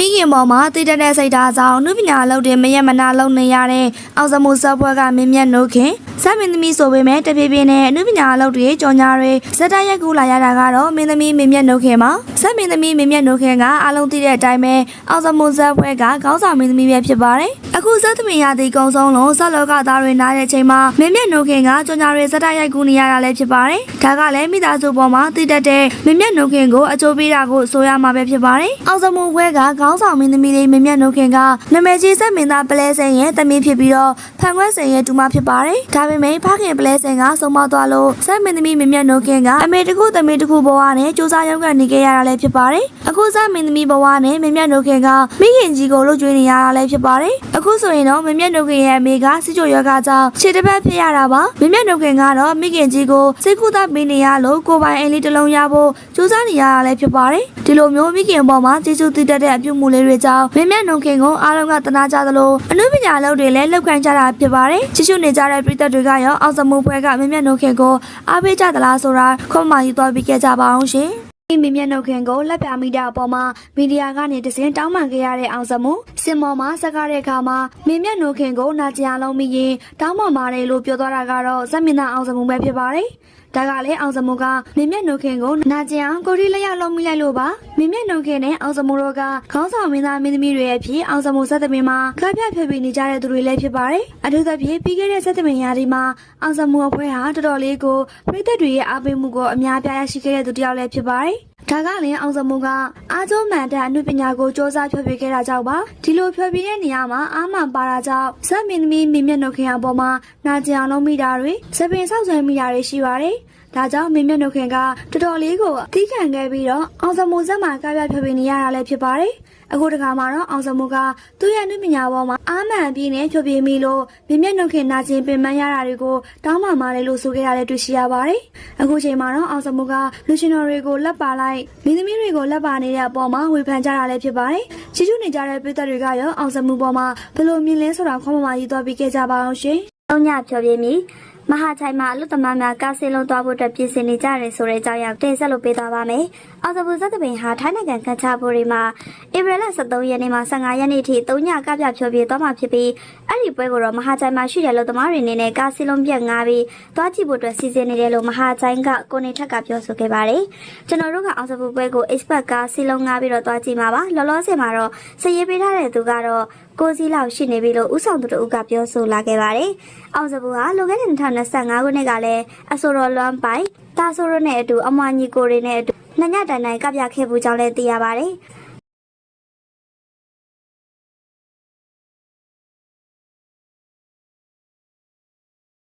မိခင်ပေါ်မှာတည်တဲ့စိတ်ဓာတ်ကြောင့်နုပညာလုပ်တဲ့မရမနာလုပ်နေရတဲ့အောင်စမှုစောပွဲကမင်းမြတ်နိုးခင်စမင်းသမီးဆိုပေမဲ့တပြေးပြေးနဲ့နုပညာလုပ်တွေကြော်ညာတွေဇက်တိုက်ရိုက်ကူလာရတာကတော့မင်းသမီးမင်းမြတ်နိုးခင်ပါစမင်းသမီးမင်းမြတ်နိုးခင်ကအလုံးသိတဲ့အတိုင်းပဲအောင်စမှုစောပွဲကခေါင်းဆောင်မင်းသမီးပဲဖြစ်ပါတယ်အခုစသမီးရသည်ကုံဆုံးလုံးဆက်လောကသားတွေနားတဲ့အချိန်မှာမင်းမြတ်နိုးခင်ကကြော်ညာတွေဇက်တိုက်ရိုက်ကူနေရတာလည်းဖြစ်ပါတယ်ဒါကလည်းမိသားစုပေါ်မှာတည်တဲ့မင်းမြတ်နိုးခင်ကိုအကျိုးပေးတာကိုဆိုရမှာပဲဖြစ်ပါတယ်အောင်စမှုပွဲကခေါင်းဆောင်မင်းသမီးလေးမင်းမြတ်နိုးခင်ကနာမည်ကြီးစက်မင်းသားပလဲစင်ရဲ့သမီးဖြစ်ပြီးတော့ဖန်ခွဲစင်ရဲ့တူမဖြစ်ပါတယ်ဒါပေမဲ့ဖခင်ပလဲစင်ကဆုံးမသွားလို့စက်မင်းသမီးမင်းမြတ်နိုးခင်ကအမေတခုသမီးတခုဘဝနဲ့စူးစမ်းရုံးကနေခဲ့ရတာလည်းဖြစ်ပါတယ်အခုစက်မင်းသမီးဘဝနဲ့မင်းမြတ်နိုးခင်ကမိခင်ကြီးကိုလှုပ်ကြွေးနေရတာလည်းဖြစ်ပါတယ်အခုဆိုရင်တော့မင်းမြတ်နိုးခင်ရဲ့အမေကစစ်ကြိုယောဂကြောင့်ခြေတစ်ဖက်ဖြစ်ရတာပါမင်းမြတ်နိုးခင်ကတော့မိခင်ကြီးကိုစိတ်ကူးသားပေးနေရလို့ကိုပိုင်အိမ်လေးတစ်လုံးရဖို့စူးစမ်းနေရတာလည်းဖြစ်ပါတယ်ဒီလိုမျိုးမိခင်ပေါ်မှာကျေးဇူးတည်တဲ့အပြုမှုလေးတွေကြောင့်မင်းမြတ်နိုးခင်ကိုအားလုံးကတနာကြသလိုအနုပညာလုပ်တွေလည်းလောက်ခံကြတာဖြစ်ပါတယ်ချစ်ချွနေကြတဲ့ပြည်သက်တွေကရောအောင်စမှုပွဲကမင်းမြတ်နိုးခင်ကိုအားပေးကြသလားဆိုတာခွန်မာယူသွားပြီးခဲ့ကြပါအောင်ရှင်မင်းမြတ်နိုးခင်ကိုလက်ပြမိတာအပေါ်မှာမီဒီယာကနေတစင်းတောင်းပန်ခဲ့ရတဲ့အောင်စမှုစင်မော်မှာဆက်ကားတဲ့အခါမှာမင်းမြတ်နိုးခင်ကိုနာကျင်အောင်လုပ်မိရင်တောင်းပန်ပါတယ်လို့ပြောသွားတာကတော့ဇက်မင်းသားအောင်စမှုပဲဖြစ်ပါတယ်ဒါကလည်းအောင်စမှုကမင်းမြတ်နိုးခင်ကိုနာကျင်အောင်ကိုရီလက်ရလုံးမိလိုက်လို့ပါမင်းမြတ်နိုးခင်နဲ့အောင်စမှုတို့ကခေါင်းဆောင်မင်းသားမင်းသမီးတွေရဲ့ဖြစ်အောင်စမှုစက်သမီးမှာခပ်ပြဖြပြနေကြတဲ့သူတွေလည်းဖြစ်ပါတယ်အထူးသဖြင့်ပြီးခဲ့တဲ့စက်သမီးရာဒီမှာအောင်စမှုအဖွဲ့ဟာတော်တော်လေးကိုပြည်သက်တွေရဲ့အားပေးမှုကိုအများပြားရရှိခဲ့တဲ့သူတစ်ယောက်လည်းဖြစ်ပါတယ်ဒါကလည်းအောင်စမှုကအားကျိုးမှန်တဲ့အမှုပညာကိုစ조사ဖြောပြခဲ့တာကြောင့်ပါဒီလိုဖြောပြတဲ့နေရာမှာအားမှန်ပါတာကြောင့်ဇက်မင်းသမီးမင်းမြတ်နိုးခင်အပေါ်မှာနာကျင်အောင်လုပ်မိတာတွေစပင်ဆောက်ဆွဲမိတာတွေရှိပါတယ်ဒါကြောင့်မင်းမြတ်နိုးခင်ကတော်တော်လေးကိုတီးခံခဲ့ပြီးတော့အောင်စမှုဇက်မှာကပြဖြောပြနေရတာလည်းဖြစ်ပါတယ်အခုတခါမှာတော့အောင်စမှုကသူ့ရဲ့နုပညာပေါ်မှာအားမှန်ပြင်းနဲ့ဖြောပြမိလို့မင်းမြတ်နိုးခင်နာကျင်ပင်ပန်းရတာတွေကိုတောင်းပန်ပါတယ်လို့ဆိုခဲ့ရတဲ့တွေ့ရှိရပါတယ်အခုချိန်မှာတော့အောင်စမှုကလူရှင်တော်တွေကိုလက်ပါလိုက်မင်းသမီးတွေကိုလက်ပါနေတဲ့အပေါ်မှာဝေဖန်ကြတာလည်းဖြစ်ပါတယ်ချီးကျူးနေကြတဲ့ပြည်သက်တွေကရောအောင်စမှုပေါ်မှာဘယ်လိုမြင်လဲဆိုတာခေါင်းမရေးသွားပြီးခဲ့ကြပါအောင်ရှင်။ညဖြောပြမီမဟာချိုင်မှာအလုတမများကားစင်းလုံးသွားဖို့အတွက်ပြင်ဆင်နေကြတယ်ဆိုတဲ့အကြောင်းအရာတင်ဆက်လို့ပေးသွားပါမယ်။အောင်စမှုဇက်တပင်ဟာထိုင်းနိုင်ငံကန်ချာဘူရီမှာဧပြီလ23ရက်နေ့မှ15ရက်နေ့ထိ3ညကပြဖြောပြသွားမှာဖြစ်ပြီးအဲ့ဒီပွဲကိုတော့မဟာချိုင်မှာရှိတဲ့လူသမားတွေအနေနဲ့ကားစင်းလုံးပြက်ငားပြီးသွားကြည့်ဖို့အတွက်စီစဉ်နေတယ်လို့မဟာချိုင်ကကိုနေထက်ကပြောဆိုခဲ့ပါတယ်။ကျွန်တော်တို့ကအောင်စမှုပွဲကို expert ကားစင်းလုံးငားပြီးတော့သွားကြည့်မှာပါ။လောလောဆယ်မှာတော့စည်ရေးပေးထားတဲ့သူကတော့ကိုစီလောက်ရှိနေပြီလို့ဦးဆောင်သူတို့ကပြောဆိုလာခဲ့ပါတယ်။အောင်စမှုဟာလွန်ခဲ့တဲ့2025ခုနှစ်ကလည်းအဆိုတော်လွမ်းပိုင်တာဆိုရိုနဲ့အတူအမွာညီကိုတွေနဲ့အတူနှစ်ညတိုင်တိုင်ကပြခဲ့မှုကြောင့်လည်းသိရပါတယ်။